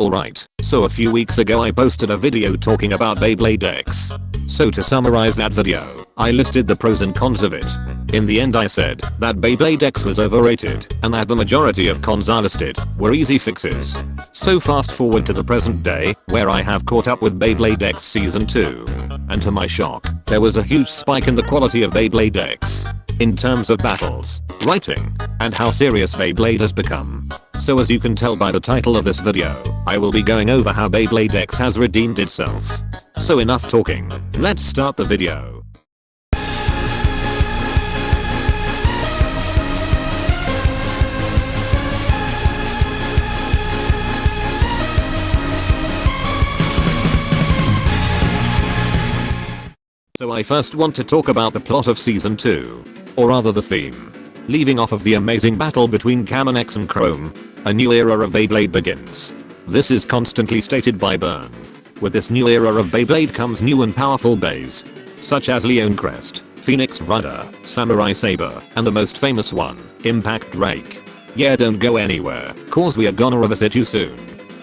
Alright, so a few weeks ago I posted a video talking about Beyblade X. So to summarize that video, I listed the pros and cons of it. In the end I said that Beyblade X was overrated and that the majority of cons I listed were easy fixes. So fast forward to the present day, where I have caught up with Beyblade X Season 2. And to my shock, there was a huge spike in the quality of Beyblade X. In terms of battles, writing, and how serious Beyblade has become. So as you can tell by the title of this video, I will be going over how Beyblade X has redeemed itself. So enough talking, let's start the video. So I first want to talk about the plot of Season 2. Or rather the theme. Leaving off of the amazing battle between Kamen X and Chrome, a new era of Beyblade begins. This is constantly stated by Byrne. With this new era of Beyblade comes new and powerful bays, such as Leon Crest, Phoenix Rudder, Samurai Saber, and the most famous one, Impact Drake. Yeah, don't go anywhere, cause we are gonna revisit you soon.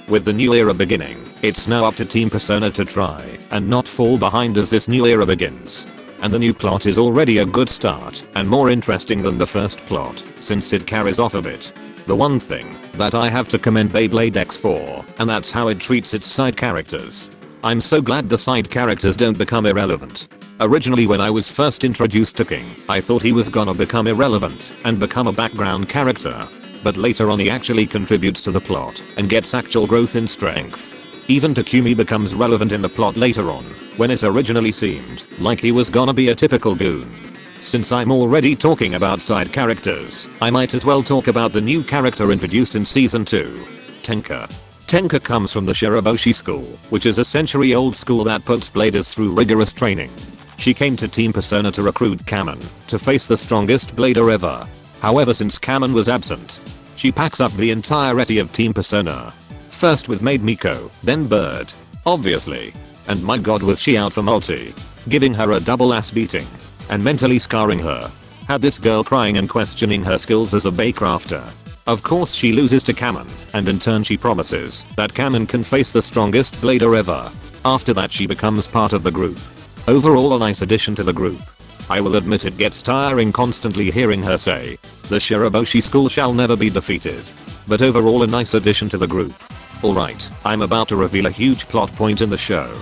With the new era beginning, it's now up to Team Persona to try and not fall behind as this new era begins. And the new plot is already a good start and more interesting than the first plot, since it carries off of it. The one thing that I have to commend Beyblade X for, and that's how it treats its side characters. I'm so glad the side characters don't become irrelevant. Originally when I was first introduced to King, I thought he was gonna become irrelevant and become a background character. But later on he actually contributes to the plot and gets actual growth in strength. Even Takumi becomes relevant in the plot later on, when it originally seemed like he was gonna be a typical goon. Since I'm already talking about side characters, I might as well talk about the new character introduced in Season 2, Tenka. Tenka comes from the Shiraboshi school, which is a century-old school that puts bladers through rigorous training. She came to Team Persona to recruit Kamen to face the strongest blader ever. However, since Kamen was absent, she packs up the entirety of Team Persona. First with Maid Miko, then Bird. Obviously. And my god was she out for Multi. Giving her a double ass beating. And mentally scarring her. Had this girl crying and questioning her skills as a Baycrafter. Of course she loses to Kamen, and in turn she promises that Kamen can face the strongest blader ever. After that she becomes part of the group. Overall a nice addition to the group. I will admit it gets tiring constantly hearing her say, the Shiraboshi school shall never be defeated. But overall a nice addition to the group. Alright, I'm about to reveal a huge plot point in the show.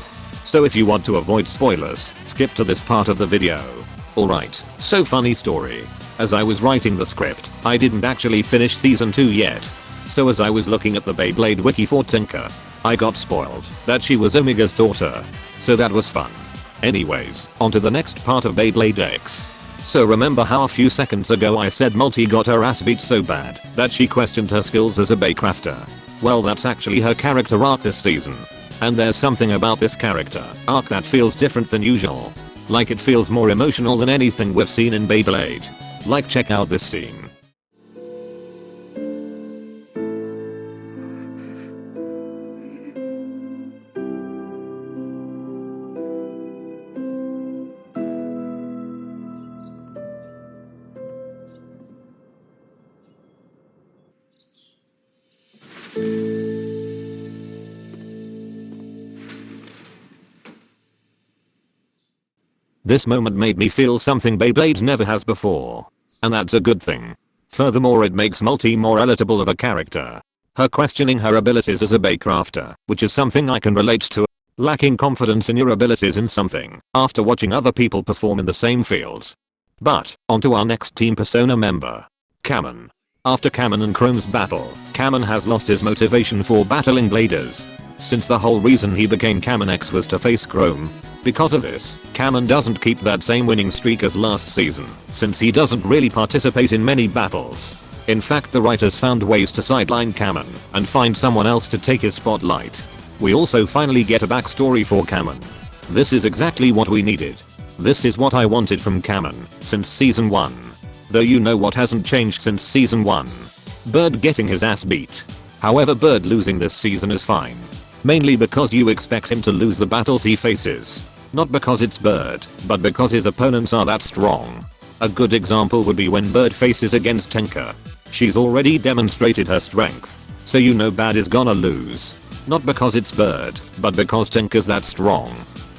So if you want to avoid spoilers, skip to this part of the video. Alright, so funny story. As I was writing the script, I didn't actually finish Season 2 yet. So as I was looking at the Beyblade wiki for Tenka, I got spoiled that she was Omega's daughter. So that was fun. Anyways, on to the next part of Beyblade X. So remember how a few seconds ago I said Multi got her ass beat so bad that she questioned her skills as a Baycrafter? Well, that's actually her character arc this season. And there's something about this character arc that feels different than usual. Like it feels more emotional than anything we've seen in Beyblade. Like check out this scene. This moment made me feel something Beyblade never has before. And that's a good thing. Furthermore, it makes Multi more relatable of a character. Her questioning her abilities as a Baycrafter, which is something I can relate to. Lacking confidence in your abilities in something after watching other people perform in the same field. But, onto our next Team Persona member. Kamen. After Kamen and Chrome's battle, Kamen has lost his motivation for battling bladers. Since the whole reason he became Kamen X was to face Chrome. Because of this, Kamen doesn't keep that same winning streak as last season, since he doesn't really participate in many battles. In fact, the writers found ways to sideline Kamen and find someone else to take his spotlight. We also finally get a backstory for Kamen. This is exactly what we needed. This is what I wanted from Kamen since season 1. Though you know what hasn't changed since season 1. Bird getting his ass beat. However, Bird losing this season is fine. Mainly because you expect him to lose the battles he faces. Not because it's Bird, but because his opponents are that strong. A good example would be when Bird faces against Tenka. She's already demonstrated her strength, so you know Bad is gonna lose. Not because it's Bird, but because Tinker's that strong.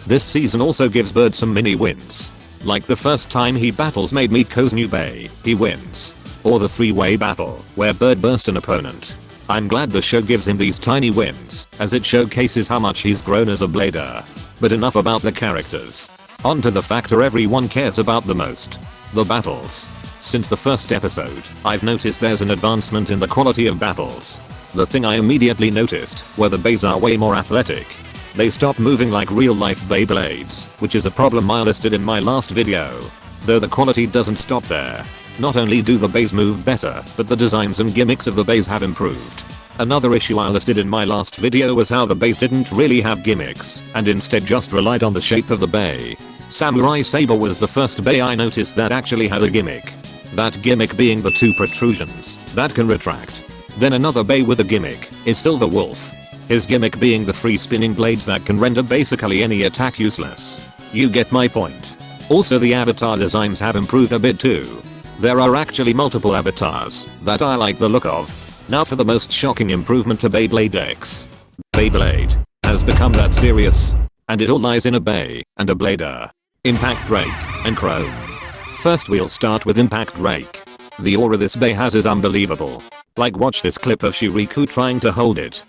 This season also gives Bird some mini wins. Like the first time he battles Maid Miko's new Bay, he wins. Or the 3-way battle, where Bird burst an opponent. I'm glad the show gives him these tiny wins, as it showcases how much he's grown as a blader. But enough about the characters. On to the factor everyone cares about the most. The battles. Since the first episode, I've noticed there's an advancement in the quality of battles. The thing I immediately noticed were the bays are way more athletic. They stop moving like real life Beyblades, which is a problem I listed in my last video. Though the quality doesn't stop there. Not only do the bays move better, but the designs and gimmicks of the bays have improved. Another issue I listed in my last video was how the bays didn't really have gimmicks, and instead just relied on the shape of the bay. Samurai Saber was the first bay I noticed that actually had a gimmick. That gimmick being the 2 protrusions that can retract. Then another bay with a gimmick is Silver Wolf. His gimmick being the free spinning blades that can render basically any attack useless. You get my point. Also the avatar designs have improved a bit too. There are actually multiple avatars that I like the look of. Now for the most shocking improvement to Beyblade X. Beyblade has become that serious, and it all lies in a bay and a blader. Impact Drake and Chrome. First we'll start with Impact Drake. The aura this bay has is unbelievable. Like watch this clip of Shiriku trying to hold it.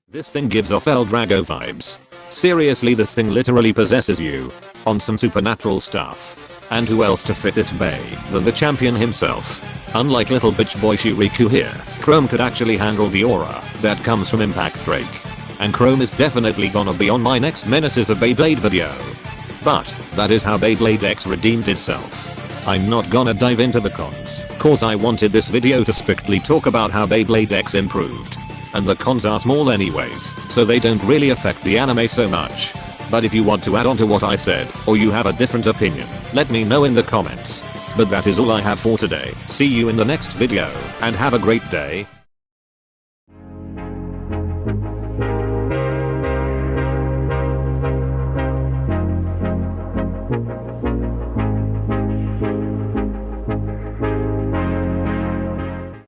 This thing gives off El Drago vibes. Seriously, this thing literally possesses you. On some supernatural stuff. And who else to fit this bay than the champion himself? Unlike little bitch boy Shiriku here, Chrome could actually handle the aura that comes from Impact Drake. And Chrome is definitely gonna be on my next Menaces of Beyblade video. But that is how Beyblade X redeemed itself. I'm not gonna dive into the cons, cause I wanted this video to strictly talk about how Beyblade X improved. And the cons are small anyways, so they don't really affect the anime so much. But if you want to add on to what I said, or you have a different opinion, let me know in the comments. But that is all I have for today. See you in the next video, and have a great day.